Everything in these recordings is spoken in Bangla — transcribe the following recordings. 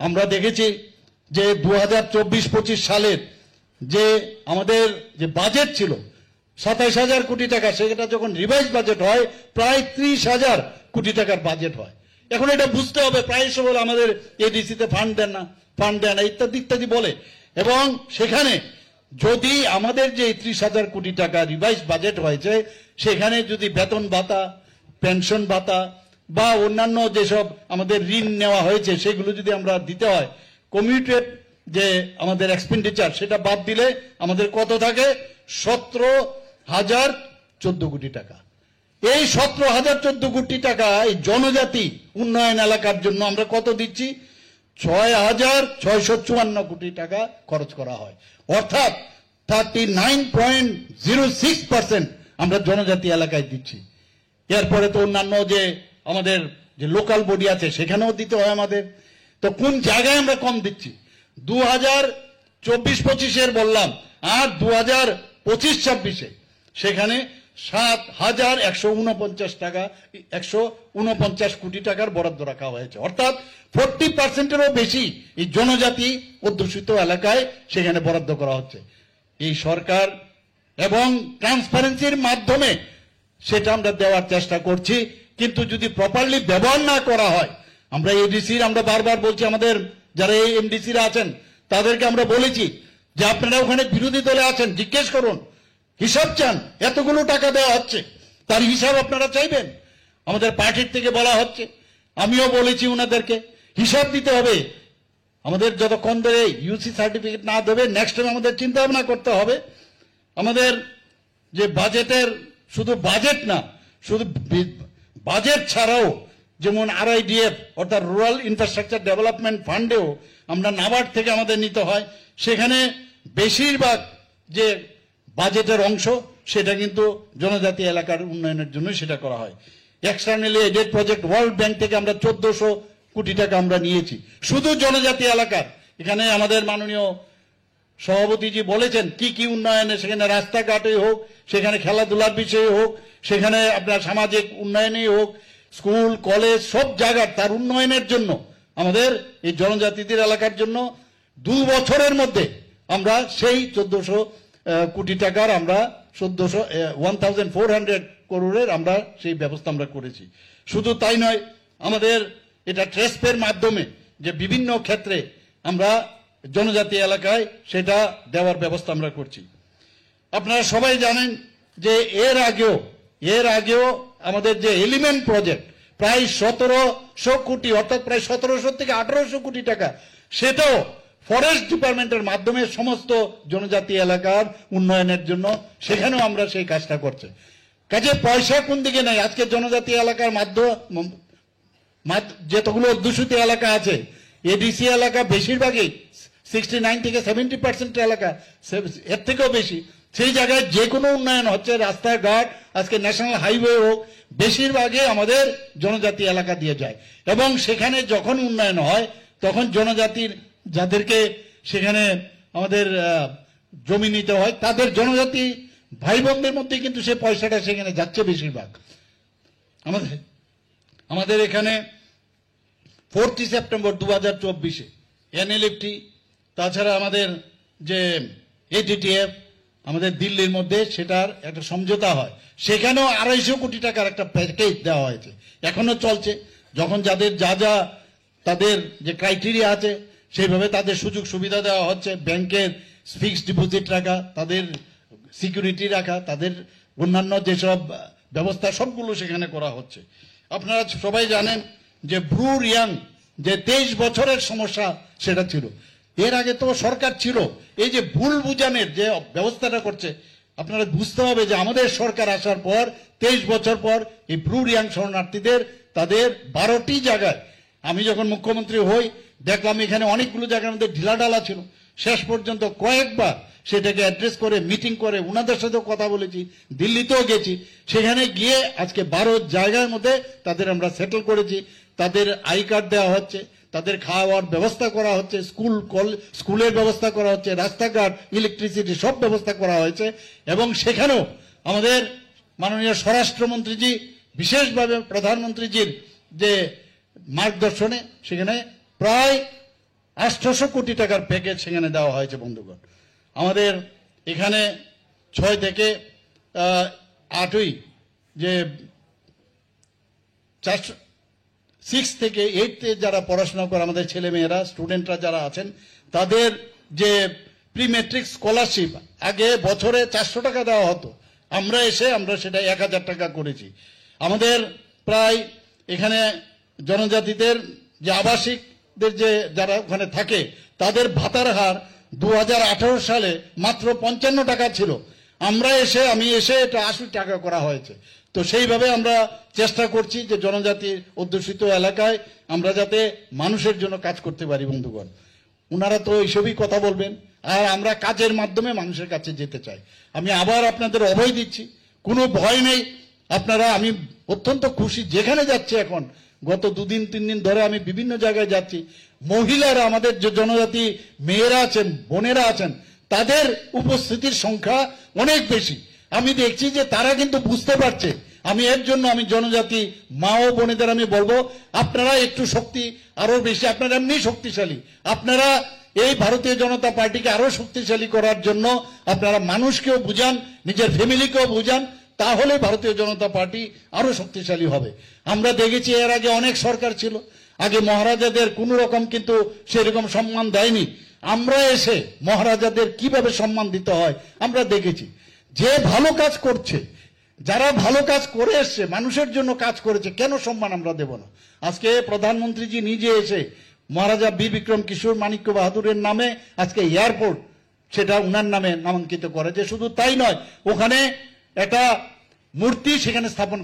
আমরা দেখেছি যে 2024-25 সালের যে আমাদের যে বাজেট ছিল 27,000 কোটি টাকা, সেটা যখন রিভাইজ বাজেট হয় প্রায় 30,000 কোটি টাকার বাজেট হয়। এখন এটা বুঝতে হবে, প্রায় সব বলে আমাদের এডিসিতে ফান্ড দেন না ইত্যাদি ইত্যাদি বলে। এবং সেখানে যদি আমাদের যে 30,000 কোটি টাকা রিভাইজ বাজেট হয়েছে, সেখানে যদি বেতন ভাতা, পেনশন ভাতা বা অন্যান্য যেসব আমাদের ঋণ নেওয়া হয়েছে সেগুলো যদি আমরা দিতে হয়, কমিউটেড যে আমাদের এক্সপেন্ডিচার সেটা বাদ দিলে আমাদের কত থাকে? 17,014 কোটি টাকা। এই 17,014 কোটি টাকা এই জনজাতি উন্নয়ন এলাকার জন্য আমরা কত দিচ্ছি? 6,654 কোটি টাকা খরচ করা হয়। অর্থাৎ 39.06% আমরা জনজাতি এলাকায় দিচ্ছি। এরপরে তো অন্যান্য যে আমাদের যে লোকাল বডি আছে সেখানেও দিতে হয় আমাদের। তো কোন জায়গায় আমরা কম দিচ্ছি? 2024-25 বললাম, আর 2025-26 সেখানে 7,149 টাকা 149 কোটি টাকার বরাদ্দ রাখা হয়েছে। অর্থাৎ 40%-এরও বেশি এই জনজাতি অধ্যুষিত এলাকায় সেখানে বরাদ্দ করা হচ্ছে। এই সরকার এবং ট্রান্সপারেন্সির মাধ্যমে সেটা আমরা দেওয়ার চেষ্টা করছি, কিন্তু যদি প্রপারলি ব্যবহার না করা হয়, আমরা এডিসির আমরা বারবার বলছি, আমাদের যারা এই এমডিসিরা আছেন তাদেরকে আমরা বলেছি যে আপনারা ওখানে বিরোধী দলে আছেন, জিজ্ঞেস করুন, হিসাব চান, এতগুলো টাকা দেওয়া হচ্ছে তার হিসাব আপনারা চাইবেন? আমাদের পার্টির থেকে বলা হচ্ছে, আমিও বলেছি ওনাদেরকে হিসাব দিতে হবে। আমাদের যতক্ষণ ধরে ইউসি সার্টিফিকেট না দেবে নেক্সট টাইম আমাদের চিন্তা ভাবনা করতে হবে। আমাদের যে বাজেটের শুধু বাজেট না, শুধু বাজেট ছাড়াও যেমন RIDF অর্থাৎ রুরাল ইনফ্রাস্ট্রাকচার ডেভেলপমেন্ট ফান্ডেও আমরা নাবার্ড থেকে আমাদের নিতে হয়, সেখানে বেশিরভাগ যে বাজেটের অংশ সেটা কিন্তু জনজাতি এলাকার উন্নয়নের জন্য সেটা করা হয়। Externally aided project World Bank থেকে আমরা 1,400 কোটি টাকা আমরা নিয়েছি শুধু জনজাতি এলাকার। এখানে আমাদের মাননীয় সভাপতিজি বলেছেন কি কি উন্নয়নে, সেখানে রাস্তাঘাটে হোক, সেখানে খেলাধুলার বিষয়ে হোক, সেখানে আপনার সামাজিক উন্নয়নেই হোক, স্কুল কলেজ সব জায়গার তার উন্নয়নের জন্য আমাদের এই জনজাতিদের এলাকার জন্য 2 বছরের মধ্যে আমরা সেই 1,400 কোটি টাকার আমরা 1,400 করোড়ের আমরা সেই ব্যবস্থা আমরা করেছি। শুধু তাই নয়, আমাদের এটা ট্রেসপের মাধ্যমে যে বিভিন্ন ক্ষেত্রে আমরা জনজাতি এলাকায় সেটা দেওয়ার ব্যবস্থা আমরা করছি। আপনারা সবাই জানেন যে এর আগেও আমাদের যে এলিমেন্ট প্রজেক্ট প্রায় 1,700 কোটি অর্থাৎ প্রায় 1,700 থেকে 1,800 কোটি টাকা, সেটাও ফরেস্ট ডিপার্টমেন্টের মাধ্যমে সমস্ত জনজাতি এলাকার উন্নয়নের জন্য সেখানেও আমরা সেই কাজটা করছি। কাজে পয়সা কোন দিকে নাই। আজকে জনজাতি এলাকার যতগুলো অধ্যুষিত এলাকা আছে, এডিসি এলাকা বেশিরভাগই 69 থেকে 70% এলাকা, এর থেকেও বেশি, সেই জায়গায় যে কোনো উন্নয়ন হচ্ছে, রাস্তাঘাট, আজকে ন্যাশনাল হাইওয়ে হোক, বেশিরভাগই আমাদের জনজাতি এলাকা দিয়ে যায়। এবং সেখানে যখন উন্নয়ন হয় তখন জনজাতির যাদেরকে সেখানে আমাদের জমি নিতে হয় তাদের জনজাতি ভাই বোনদের মধ্যে কিন্তু সে পয়সাটা সেখানে যাচ্ছে বেশিরভাগ। আমাদের এখানে 4 সেপ্টেম্বর 2024 NLFT, তাছাড়া আমাদের যে ATTF আমাদের দিল্লির মধ্যে সেটার একটা সমঝোতা হয়, সেখানেও 250 কোটি টাকার একটা প্যাকেজ দেওয়া হয়েছে, এখনো চলছে। যখন যাদের যা তাদের যে ক্রাইটেরিয়া আছে সেইভাবে তাদের সুযোগ সুবিধা দেওয়া হচ্ছে, ব্যাংকের ফিক্সড ডিপোজিট রাখা, তাদের সিকিউরিটি রাখা, তাদের অন্যান্য যেসব ব্যবস্থা সবগুলো সেখানে করা হচ্ছে। আপনারা সবাই জানেন যে ব্রু রিয়াং যে 23 বছরের সমস্যা সেটা ছিল, এর আগে তো সরকার ছিল। এই যে ভুল বুঝানোর যে ব্যবস্থাটা করছে, আপনারা বুঝতে হবে যে আমাদের সরকার আসার পর 23 বছর পর এই ব্রু রিয়াং শরণার্থীদের তাদের 12টি জায়গায়, আমি যখন মুখ্যমন্ত্রী হই দেখলাম এখানে অনেকগুলো জায়গার মধ্যে ঢিলাঢালা ছিল। শেষ পর্যন্ত কয়েকবার সেটাকে অ্যাড্রেস করে মিটিং করে ওনাদের সাথেও কথা বলেছি, দিল্লিতেও গেছি, সেখানে গিয়ে আজকে 12 জায়গার মধ্যে তাদের আমরা সেটেল করেছি। তাদের আই কার্ড দেওয়া হচ্ছে, তাদের খাওয়ার ব্যবস্থা করা হচ্ছে, স্কুলের ব্যবস্থা করা হচ্ছে, রাস্তাঘাট, ইলেকট্রিসিটি সব ব্যবস্থা করা হয়েছে। এবং সেখানেও আমাদের মাননীয় স্বরাষ্ট্রমন্ত্রীজি বিশেষভাবে প্রধানমন্ত্রীজির যে মার্গদর্শনে সেখানে প্রায় 800 কোটি টাকার প্যাকেজ সেখানে দেওয়া হয়েছে বন্ধুগণ। আমাদের এখানে 6 থেকে 8ই যে 6 থেকে 8তে যারা পড়াশোনা করে আমাদের ছেলে মেয়েরা স্টুডেন্টরা যারা আছেন তাদের যে প্রি ম্যাট্রিক স্কলারশিপ আগে বছরে 400 টাকা দেওয়া হতো, আমরা সেটা 1000 টাকা করেছি। আমাদের প্রায় এখানে জনজাতিদের যে আবাসিকদের যে যারা ওখানে থাকে তাদের ভাতার হার 2018 সালে মাত্র 55 টাকা ছিল, আমি এসে এটা 80 টাকা করা হয়েছে। তো সেইভাবে আমরা চেষ্টা করছি যে জনজাতির অধ্যুষিত এলাকায় আমরা যাতে মানুষের জন্য কাজ করতে পারি বন্ধুগণ। ওনারা তো এইসবই কথা বলবেন, আর আমরা কাজের মাধ্যমে মানুষের কাছে যেতে চাই। আমি আবার আপনাদের অভয় দিচ্ছি, কোনো ভয় নেই। আমি অত্যন্ত খুশি, যেখানে যাচ্ছি এখন গত 2-3 দিন ধরে আমি বিভিন্ন জায়গায় যাচ্ছি, মহিলারা আমাদের যে জনজাতি মেয়েরা আছেন, বোনেরা আছেন, তাদের উপস্থিতির সংখ্যা অনেক বেশি। আমি দেখছি যে তারা কিন্তু বুঝতে পারছে। এর জন্য আমি জনজাতি মা ও বোনেদের আমি বলবো, আপনারা একটু শক্তি আরো বেশি, আপনারা এমনি শক্তিশালী, আপনারা এই ভারতীয় জনতা পার্টিকে আরো শক্তিশালী করার জন্য আপনারা মানুষকেও বুঝান, নিজের ফ্যামিলিকেও বুঝান, তাহলে ভারতীয় জনতা পার্টি আরো শক্তিশালী হবে। আমরা দেখেছি এর আগে অনেক সরকার ছিল, আগে মহারাজাদের কোনো রকম কিন্তু সেরকম সম্মান দেয়নি। আমরা এসে মহারাজাদের কিভাবে সম্মান দিতে হয় আমরা দেখেছি। যে ভালো কাজ করছে, যারা ভালো কাজ করে এসছে, মানুষের জন্য কাজ করেছে, কেন সম্মান আমরা দেব না? আজকে প্রধানমন্ত্রীজি নিজে এসে মহারাজা বীর বিক্রম কিশোর মাণিক্য বাহাদুরের নামে আজকে এয়ারপোর্ট সেটা উনার নামে নামাঙ্কিত করেছে। শুধু তাই নয়, ওখানে একটা মূর্তি সেখানে স্থাপন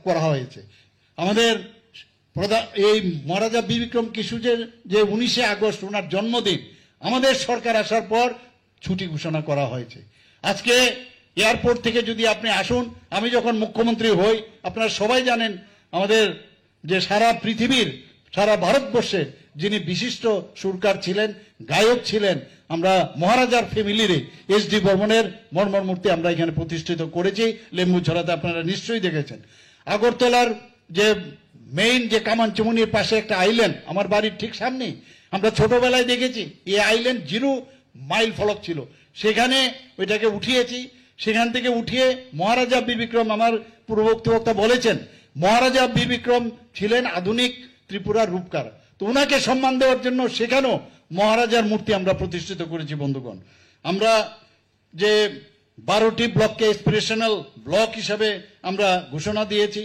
করা হয়েছে। আমাদের এই মহারাজা বীর বিক্রম কিশোরের যে 19শে আগস্ট ওনার জন্মদিন, আমাদের সরকার আসার পর ছুটি ঘোষণা করা হয়েছে। আজকে এয়ারপোর্ট থেকে যদি আপনি আসুন, আমি যখন মুখ্যমন্ত্রী হই, আপনারা সবাই জানেন আমাদের যে সারা পৃথিবীর, সারা ভারতবর্ষের যিনি বিশিষ্ট সুরকার ছিলেন, গায়ক ছিলেন, আমরা মহারাজার ফ্যামিলির এস.ডি. বর্মনের মর্মর মূর্তি আমরা এখানে প্রতিষ্ঠিত করেছি লেম্বুছড়াতে, আপনারা নিশ্চয়ই দেখেছেন। আগরতলার যে মেইন যে কামানচুমনির পাশে একটা আইল্যান্ড, আমার বাড়ির ঠিক সামনেই, আমরা ছোটবেলায় দেখেছি এই আইল্যান্ড 0 মাইল ফলক ছিল, সেখানে ওইটাকে উঠিয়েছি। সেখান থেকে উঠিয়ে মহারাজা বীর বিক্রম, আমার পূর্ববর্তী বক্তা বলেছেন, মহারাজা বীর বিক্রম ছিলেন আধুনিক ত্রিপুরার রূপকার। তো ওনাকে সম্মান দেওয়ার জন্য সেখানেও মহারাজার মূর্তি আমরা প্রতিষ্ঠিত করেছি বন্ধুগণ। আমরা যে 12টি ব্লককে এসপিরেশনাল ব্লক হিসাবে আমরা ঘোষণা দিয়েছি।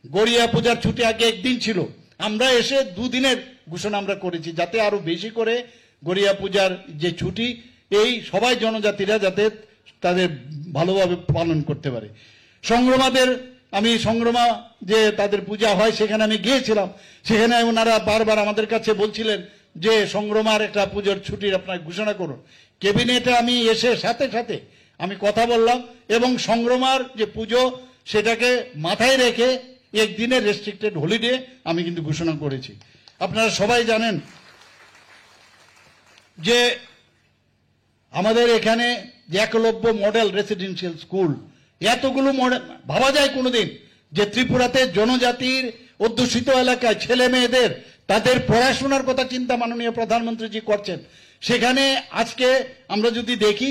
গড়িয়া পূজার ছুটি আগে একদিন ছিল, আমরা এসে 2 দিনের ঘোষণা আমরা করেছি, যাতে আরো বেশি করে গড়িয়া পূজার যে ছুটি এই সবাই জনজাতিরা যাতে তাদের ভালোভাবে পালন করতে পারে। সংগ্রামা যে তাদের পূজা হয় সেখানে আমি গিয়েছিলাম, সেখানে ওনারা বারবার আমাদের কাছে বলছিলেন যে সংগ্রামার একটা পুজোর ছুটির আপনার ঘোষণা করুন। ক্যাবিনেটে আমি এসে সাথে সাথে আমি কথা বললাম এবং সংগ্রামার যে পুজো সেটাকে মাথায় রেখে একদিনের রেস্ট্রিক্টেড হলিডে আমি কিন্তু ঘোষণা করেছি। আপনারা সবাই জানেন যে আমাদের এখানে একলব্য মডেল রেসিডেন্সিয়াল স্কুল, এতগুলো মডেল ভাবা যায় কোনোদিন যে ত্রিপুরাতে জনজাতির অধ্যুষিত এলাকায় ছেলে মেয়েদের তাদের পড়াশোনার কথা চিন্তা মাননীয় প্রধানমন্ত্রীজি করছেন। সেখানে আজকে আমরা যদি দেখি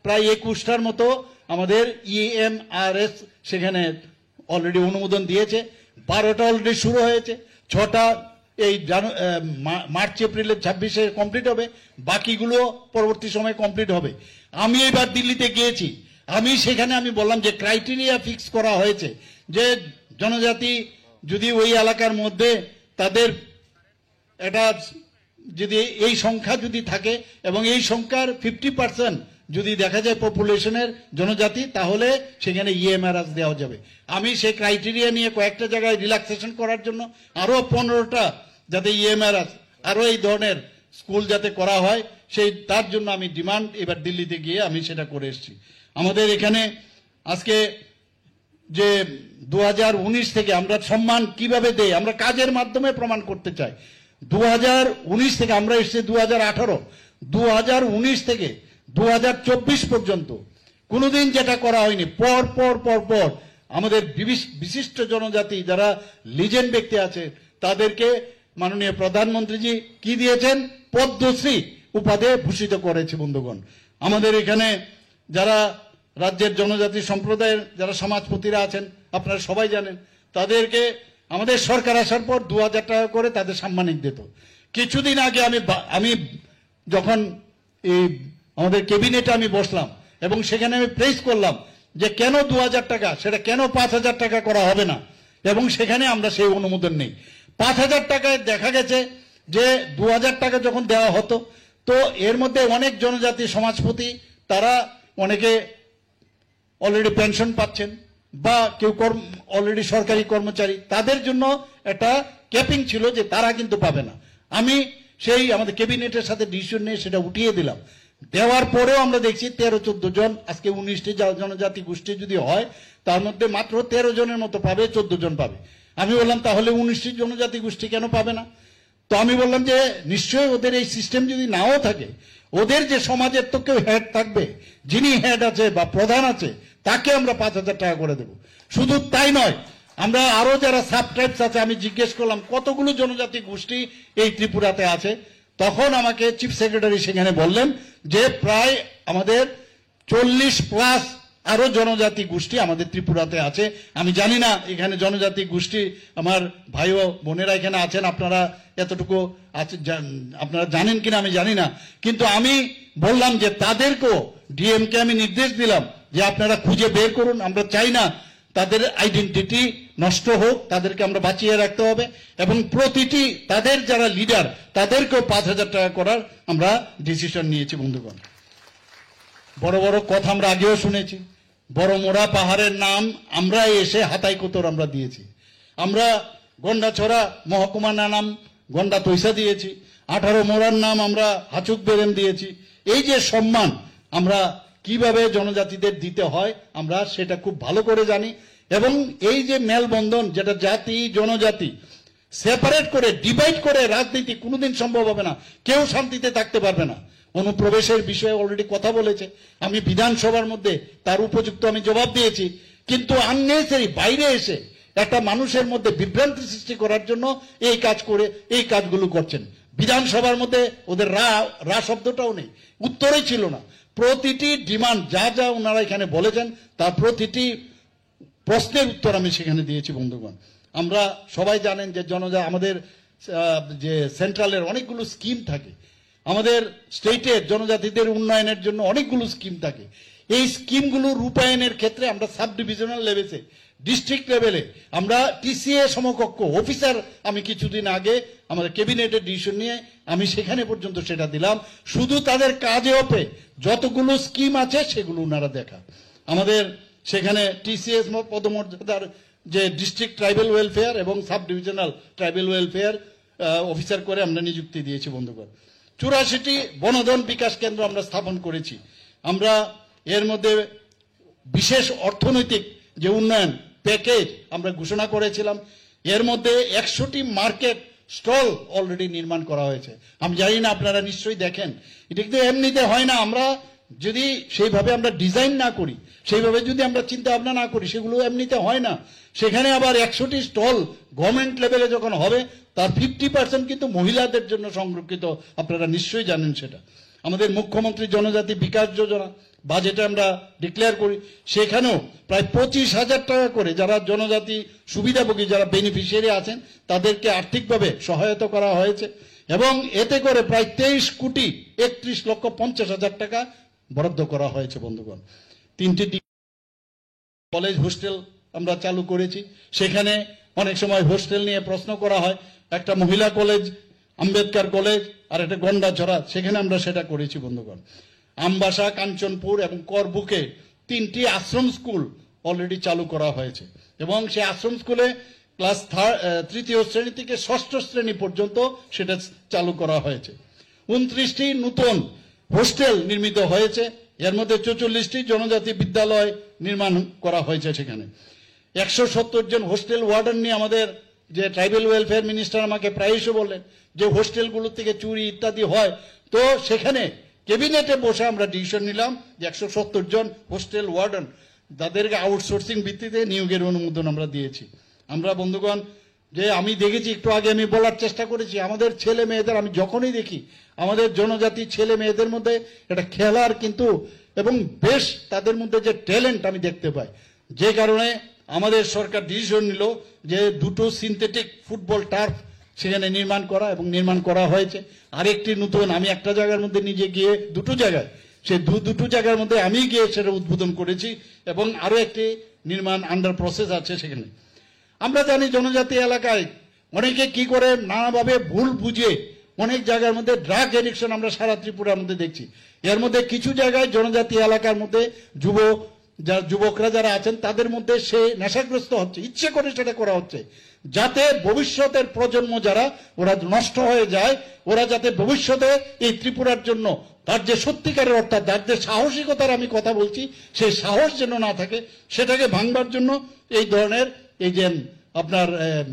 প্রায় 21টার মতো আমাদের EMRS সেখানে অলরেডি অনুমোদন দিয়েছে, 12টা অলরেডি শুরু হয়েছে, 6টা এই মার্চ এপ্রিলের 26-এ কমপ্লিট হবে, বাকিগুলো পরবর্তী সময় কমপ্লিট হবে। আমি এবার দিল্লিতে গিয়েছি, সেখানে আমি বললাম যে ক্রাইটেরিয়া ফিক্স করা হয়েছে যে জনজাতি যদি ওই এলাকার মধ্যে তাদের এটা যদি এই সংখ্যা যদি থাকে এবং এই সংখ্যার 50% যদি দেখা যায় পপুলেশনের জনজাতি, তাহলে সেখানে EMRS দেওয়া যাবে। আমি সেই ক্রাইটেরিয়া নিয়ে কয়েকটা জায়গায় রিল্যাক্সেশন করার জন্য আরো 15টা যাতে EMRS আরো এই ধরনের স্কুল যাতে করা হয় তার জন্য আমি ডিমান্ড এবার দিল্লিতে গিয়ে আমি সেটা করে এসেছি। আমাদের এখানে আজকে যে 2019 থেকে আমরা সম্মান কিভাবে দেই, আমরা কাজের মাধ্যমে প্রমাণ করতে চাই। 2019 থেকে আমরা এসেছি 2018, 2019 থেকে 2024 পর্যন্ত কোনোদিন যেটা করা হয়নি। পর পর পর পর আমাদের বিশিষ্ট জনজাতি যারা লিজেন্ড ব্যক্তি আছে তাদেরকে মাননীয় প্রধানমন্ত্রীজি কি দিয়েছেন, পদ্মশ্রী উপাধি ভূষিত করেছে বন্ধুগণ। আমাদের এখানে যারা রাজ্যের জনজাতি সম্প্রদায়ের যারা সমাজপতিরা আছেন আপনারা সবাই জানেন, তাদেরকে আমাদের সরকার আসার পর 2000 টাকা করে তাদের সাম্মানিক দিত। কিছুদিন আগে আমি যখন এই আমাদের ক্যাবিনেটে আমি বসলাম এবং সেখানে আমি প্রেস করলাম যে কেন 2000 টাকা, সেটা কেন 5000 টাকা করা হবে না, এবং সেখানে আমরা সেই অনুমোদন নেই। 5000 টাকায় দেখা গেছে যে 2000 টাকা যখন দেওয়া হতো, তো এর মধ্যে অনেক জনজাতি সমাজপতি তারা অনেকে অলরেডি পেনশন পাচ্ছেন বা কেউ অলরেডি সরকারি কর্মচারী, তাদের জন্য একটা ক্যাপিং ছিল যে তারা কিন্তু পাবে না। আমি সেই আমাদের ক্যাবিনেটের সাথে ডিসিশন নিয়ে সেটা উঠিয়ে দিলাম। দেওয়ার পরেও আমরা দেখছি 13-14 জন, আজকে 19টি জনজাতি গোষ্ঠী যদি হয় তার মধ্যে মাত্র 13 জনের মতো পাবে, 14 জন পাবে। আমি বললাম তাহলে 19টি জনজাতি গোষ্ঠী কেন পাবে না? তো আমি বললাম যে নিশ্চয়ই ওদের এই সিস্টেম যদি নাও থাকে, ওদের যে সমাজের তো কেউ হেড থাকবে, যিনি হেড আছে বা প্রধান আছে তাকে আমরা 5000 টাকা করে দেব। শুধু তাই নয়, আমরা আরো যারা সাব ট্রাইবস আছে, আমি জিজ্ঞেস করলাম কতগুলো জনজাতি গোষ্ঠী এই ত্রিপুরাতে আছে, তখন আমাকে চিফ সেক্রেটারি সেখানে বললেন যে প্রায় আমাদের 40+ আরো জনজাতি গোষ্ঠী আমাদের ত্রিপুরাতে আছে। আমি জানি না এখানে জনজাতি গোষ্ঠী আমার ভাই ও বোনেরা এখানে আছেন, আপনারা এতটুকু আছে আপনারা জানেন কিনা আমি জানি না, কিন্তু আমি বললাম যে তাদেরকেও ডিএমকে আমি নির্দেশ দিলাম যে আপনারা খুঁজে বের করুন। আমরা চাই না তাদের আইডেন্টিটি নষ্ট হোক, তাদেরকে আমরা বাঁচিয়ে রাখতে হবে, এবং প্রতিটি তাদের যারা লিডার তাদেরকেও 5000 টাকা করার আমরা ডিসিশন নিয়েছি বন্ধুগণ। বড় বড় কথা আমরা আগেও শুনেছি, বড় মোড়া পাহাড়ের নাম আমরা এসে হাতাই কোতর আমরা দিয়েছি। আমরা গন্ডাছড়া মহকুমার নাম গন্ডা তৈসা দিয়েছি, 18 মোড়ার নাম আমরা হাচুক বেরেন দিয়েছি। এই যে সম্মান আমরা কিভাবে জনজাতিদের দিতে হয় আমরা সেটা খুব ভালো করে জানি, এবং এই যে মেলবন্ধন যেটা জাতি জনজাতি সেপারেট করে ডিভাইড করে রাজনীতি কোনোদিন সম্ভব হবে না, কেউ শান্তিতে থাকতে পারবে না। অনুপ্রবেশের বিষয়ে অলরেডি কথা বলেছে, আমি বিধানসভার মধ্যে তার উপযুক্ত আমি জবাব দিয়েছি, কিন্তু আননেসেসারি বাইরে এসে একটা মানুষের মধ্যে বিভ্রান্তি সৃষ্টি করার জন্য এই কাজ করে এই কাজগুলো করছেন। বিধানসভার মধ্যে ওদের রা শব্দটাও নেই, উত্তরই ছিল না। প্রতিটি ডিমান্ড যা যা ওনারা এখানে বলেছেন তার প্রতিটি প্রশ্নের উত্তর আমি সেখানে দিয়েছি বন্ধুগণ। আমরা সবাই জানেন যে আমাদের যে সেন্ট্রালের অনেকগুলো স্কিম থাকে, আমাদের স্টেটের জনজাতিদের উন্নয়নের জন্য অনেকগুলো স্কিম থাকে। এই স্কিমগুলো রূপায়ণের ক্ষেত্রে আমরা সাব ডিভিশনাল লেভেলে, ডিস্ট্রিক্ট লেভেলে আমরা টিসিএ সমকক্ষ অফিসার, আমি কিছুদিন আগে আমাদের ক্যাবিনেটের ডিসিশন নিয়ে আমি সেখানে পর্যন্ত সেটা দিলাম। শুধু তাদের কাজে ওপে যতগুলো স্কিম আছে সেগুলো ওনারা দেখা। আমাদের সেখানে টিসিএস পদমর্যাদার যে ডিস্ট্রিক্ট ট্রাইবাল ওয়েলফেয়ার এবং sub divisional tribal welfare officer করে আমরা নিযুক্তি দিয়েছি বন্ধুগণ। 84টি বনধন বিকাশ কেন্দ্র আমরা স্থাপন করেছি। আমরা এর মধ্যে বিশেষ অর্থনৈতিক যে উন্নয়ন প্যাকেজ আমরা ঘোষণা করেছিলাম, এর মধ্যে 100টি মার্কেট স্টল অলরেডি নির্মাণ করা হয়েছে। আমি জানি না আপনারা নিশ্চয়ই দেখেন, এটা কিন্তু এমনিতে হয় না। আমরা যদি সেইভাবে আমরা ডিজাইন না করি, সেইভাবে যদি আমরা চিন্তা ভাবনা না করি, সেগুলো এমনিতে হয় না। সেখানে আবার 100টি স্টল গভর্নমেন্ট লেভেলে যখন হবে তার 50% কিন্তু মহিলাদের জন্য সংরক্ষিত, আপনারা নিশ্চয়ই জানেন সেটা। আমাদের মুখ্যমন্ত্রী জনজাতি বিকাশ যোজনা বাজেটে আমরা ডিক্লেয়ার করি, সেখানেও প্রায় 25,000 টাকা করে যারা জনজাতি সুবিধাভোগী যারা বেনিফিশিয়ারি আছেন তাদেরকে আর্থিকভাবে সহায়তা করা হয়েছে, এবং এতে করে প্রায় 23,31,50,000 টাকা বরাদ্দ করা হয়েছে বন্ধুগণ। 3টি কলেজ হোস্টেল আমরা চালু করেছি, সেখানে অনেক সময় হোস্টেল নিয়ে প্রশ্ন করা হয়। একটা মহিলা কলেজ, আম্বেদকর কলেজ, আর একটা গন্ডাছড়া, সেখানে আমরা সেটা করেছি বন্ধুগণ। আমবাসা, কাঞ্চনপুর এবং করবুকে 3টি আশ্রম স্কুল অলরেডি চালু করা হয়েছে, এবং সেই আশ্রম স্কুলে ক্লাস 3য় শ্রেণী থেকে 6ষ্ঠ শ্রেণী পর্যন্ত সেটা চালু করা হয়েছে। 29টি নতুন হোস্টেল নির্মিত হয়েছে, এর মধ্যে 44টি জনজাতি বিদ্যালয় নির্মাণ করা হয়েছে। সেখানে 170 জন হোস্টেল ওয়ার্ডেন নিয়ে আমাদের যে ট্রাইবাল ওয়েলফেয়ার মিনিস্টার আমাকে প্রায়শই বললেন যে হোস্টেলগুলো থেকে চুরি ইত্যাদি হয়, তো সেখানে ক্যাবিনেটে বসে আমরা ডিসিশন নিলাম যে 170 জন হোস্টেল ওয়ার্ডেন তাদেরকে আউটসোর্সিং ভিত্তিতে নিয়োগের অনুমোদন আমরা দিয়েছি। আমরা বন্ধুগণ যে আমি দেখেছি, একটু আগে আমি বলার চেষ্টা করেছি, আমাদের ছেলে মেয়েদের আমি যখনই দেখি আমাদের জনজাতি ছেলে মেয়েদের মধ্যে এটা খেলার কিন্তু এবং বেশ তাদের মধ্যে যে ট্যালেন্ট আমি দেখতে পাই, যে কারণে আমাদের সরকার ডিসিশন নিল যে দুটো সিনথেটিক ফুটবল টার্ফ সেখানে নির্মাণ করা, এবং নির্মাণ করা হয়েছে। আরেকটি নতুন, আমি একটা জায়গার মধ্যে নিজে গিয়ে দুটো জায়গায়, সেই দুটো জায়গার মধ্যে আমি গিয়ে সেটা উদ্বোধন করেছি, এবং আরো একটি নির্মাণ আন্ডার প্রসেস আছে সেখানে। আমরা জানি জনজাতি এলাকায় অনেকে কি করে নানাভাবে ভুল বুঝে অনেক জায়গার মধ্যে ড্রাগ এডিকশন আমরা সারা ত্রিপুরার মধ্যে দেখছি। এর মধ্যে কিছু জায়গায় জনজাতি এলাকার মধ্যে যুবকরা যারা আছেন তাদের মধ্যে সে নেশাগ্রস্ত হচ্ছে, ইচ্ছে করে সেটা করা হচ্ছে, যাতে ভবিষ্যতের প্রজন্ম যারা ওরা নষ্ট হয়ে যায়, ওরা যাতে ভবিষ্যতে এই ত্রিপুরার জন্য তার যে সত্যিকারের অর্থাৎ তার যে সাহসিকতার আমি কথা বলছি সেই সাহস যেন না থাকে, সেটাকে ভাঙবার জন্য এই ধরনের এই যে আপনার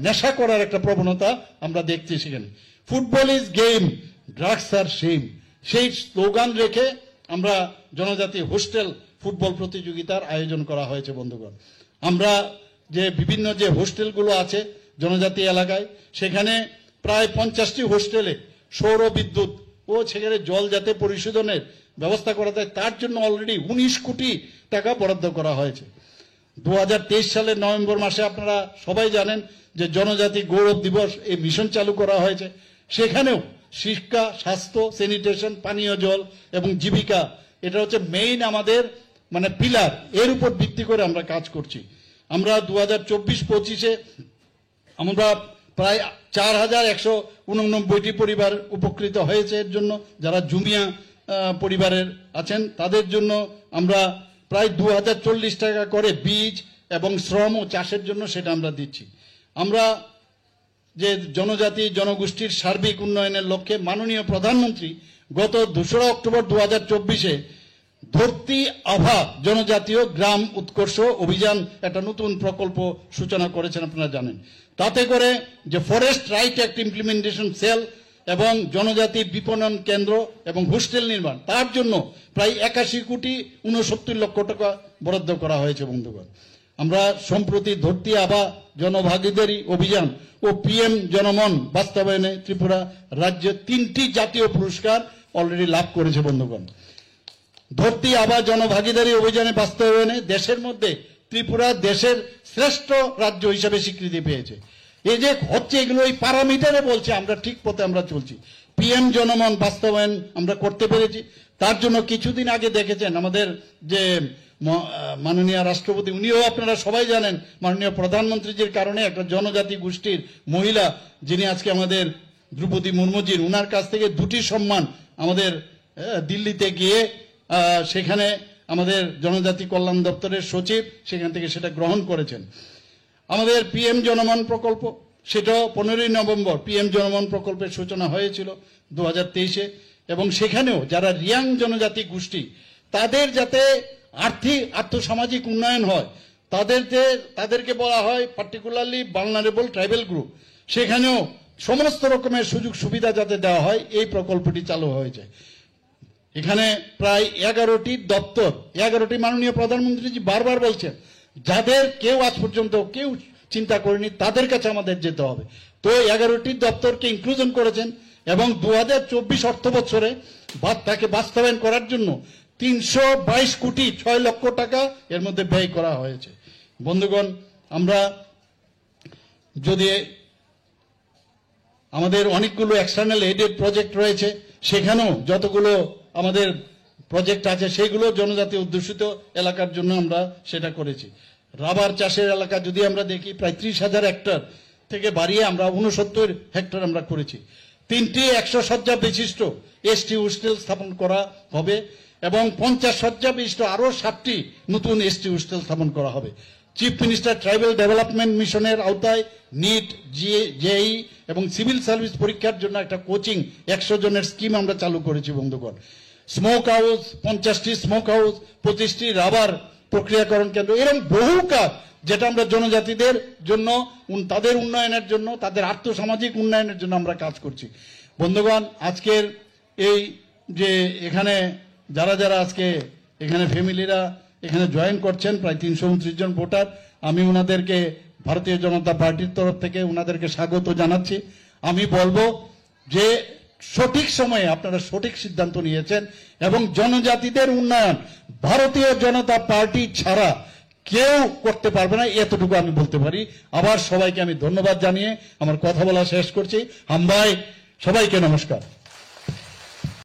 নেশা করার একটা প্রবণতা আমরা দেখছি সেখানে। Football is game, drugs are shame, সেই স্লোগান রেখে আমরা জনজাতি হোস্টেল ফুটবল প্রতিযোগিতার আয়োজন করা হয়েছে। বন্ধুগণ, আমরা যে বিভিন্ন যে হোস্টেলগুলো আছে জনজাতি এলাকায়, সেখানে প্রায় 50টি হোস্টেলে সৌর বিদ্যুৎ ও সেখানে জল যাতে পরিশোধনের ব্যবস্থা করা যায় তার জন্য অলরেডি 19 কোটি টাকা বরাদ্দ করা হয়েছে। 2023 সালের নভেম্বর মাসে আপনারা সবাই জানেন যে জনজাতি গৌরব দিবস এই মিশন চালু করা হয়েছে। সেখানেও শিক্ষা, স্বাস্থ্য, স্যানিটেশন, পানীয় জল এবং জীবিকা, এটা হচ্ছে মেইন আমাদের মানে পিলার, এর উপর ভিত্তি করে আমরা কাজ করছি। আমরা 2024-25-এ আমরা প্রায় 4189টি পরিবার উপকৃত হয়েছে। এর জন্য যারা জুমিয়া পরিবারের আছেন তাদের জন্য আমরা প্রায় 2040 টাকা করে বীজ এবং শ্রম ও চাষের জন্য সেটা আমরা দিচ্ছি। আমরা যে জনজাতি জনগোষ্ঠীর সার্বিক উন্নয়নের লক্ষ্যে মাননীয় প্রধানমন্ত্রী গত 2রা অক্টোবর 2024-এ ধরতি আভা জনজাতীয় গ্রাম উৎকর্ষ অভিযান একটা নতুন প্রকল্প সূচনা করেছেন, আপনারা জানেন। তাতে করে যে forest right act implementation cell এবং জনজাতি বিপণন কেন্দ্র এবং হোস্টেল নির্মাণ, তার জন্য প্রায় 81,69,00,000 টাকা বরাদ্দ করা হয়েছে। বন্ধুগণ, আমরা সম্প্রতি ধরতি আভা জনভাগীদারি অভিযান ও পিএম জনমন বাস্তবায়নে ত্রিপুরা রাজ্য 3টি জাতীয় পুরস্কার অলরেডি লাভ করেছে। বন্ধুগণ, ধরতি আভা জনভাগীদারি অভিযানে বাস্তবায়নে দেশের মধ্যে ত্রিপুরা দেশের শ্রেষ্ঠ রাজ্য হিসেবে স্বীকৃতি পেয়েছে। এই যে হচ্ছে এগুলো এই প্যারামিটারে বলছে আমরা ঠিক পথে আমরা চলছি। পিএম জনমন বাস্তবায়ন আমরা করতে পেরেছি। তার জন্য কিছুদিন আগে দেখেছেন আমাদের যে মাননীয় রাষ্ট্রপতি, উনিও আপনারা সবাই জানেন মাননীয় প্রধানমন্ত্রীজির কারণে একটা জনজাতি গোষ্ঠীর মহিলা যিনি আজকে আমাদের দ্রৌপদী মুর্মুজির, উনার কাছ থেকে 2টি সম্মান আমাদের দিল্লিতে গিয়ে সেখানে আমাদের জনজাতি কল্যাণ দপ্তরের সচিব সেখান থেকে সেটা গ্রহণ করেছেন। আমাদের পিএম জনমন প্রকল্প, সেটাও 15ই নভেম্বর পিএম জনমন প্রকল্পের সূচনা হয়েছিল 2023-এ, এবং সেখানেও যারা রিয়াং জনজাতি গোষ্ঠী তাদের যাতে আর্থসামাজিক উন্নয়ন হয়, তাদেরকে বলা হয় পার্টিকুলারলি ভালনারেবল ট্রাইবেল গ্রুপ, সেখানেও সমস্ত রকমের সুযোগ সুবিধা যাতে দেওয়া হয় এই প্রকল্পটি চালু হয়েছে। এখানে প্রায় 11টি দপ্তর, 11টি মাননীয় প্রধানমন্ত্রীজি বারবার বলছেন যাদের কেউ আজ পর্যন্ত কেউ চিন্তা করেনি তাদের কাছে আমাদের যেতে হবে। তো 11টি দপ্তরকে ইনক্লুশন করেছেন এবং 2024 অর্থ বছরে তাকে বাস্তবায়ন করার জন্য 322,06,00,000 টাকা এর মধ্যে ব্যয় করা হয়েছে। বন্ধুগণ, আমরা যদি আমাদের অনেকগুলো এক্সটার্নাল এডেড প্রজেক্ট রয়েছে, সেখানেও যতগুলো আমাদের প্রজেক্ট আছে সেগুলো জনজাতি অধ্যুষিত এলাকার জন্য আমরা সেটা করেছি। রাবার চাষের এলাকা যদি আমরা দেখি প্রায় 30,000 হেক্টর থেকে বাড়িয়ে আমরা 69 হেক্টর আমরা করেছি। 3টি 100 শয্যা বিশিষ্ট এসটি হোস্টেল স্থাপন করা হবে এবং 50 শয্যা বিশিষ্ট আরো 7টি নতুন এসটি হোস্টেল স্থাপন করা হবে। চিফ মিনিস্টার ট্রাইবাল ডেভেলপমেন্ট মিশনের আওতায় নিট, জেই এবং সিভিল সার্ভিস পরীক্ষার জন্য একটা কোচিং 100 জনের স্কিম আমরা চালু করেছি। বন্ধুগণ, স্মোক হাউস 50টি স্মোক হাউস, 25টি রাবার প্রক্রিয়াকরণ কেন্দ্র, এরকম বহু কাজ যেটা আমরা জনজাতিদের জন্য তাদের উন্নয়নের জন্য তাদের আর্থসামাজিক উন্নয়নের জন্য আমরা কাজ করছি। বন্ধুগণ, আজকের এই যে এখানে যারা যারা আজকে এখানে ফ্যামিলিরা এখানে জয়েন করছেন প্রায় 329 জন ভোটার, আমি ওনাদেরকে ভারতীয় জনতা পার্টির তরফ থেকে ওনাদেরকে স্বাগত জানাচ্ছি। আমি বলবো যে সঠিক সময়ে আপনারা সঠিক সিদ্ধান্ত নিয়েছেন এবং জনজাতিদের উন্নয়ন ভারতীয় জনতা পার্টি ছাড়া কেউ করতে পারবে না, এতটুকু আমি বলতে পারি। আবার সবাইকে আমি ধন্যবাদ জানিয়ে আমার কথা বলা শেষ করছি। হামবাই, সবাইকে নমস্কার।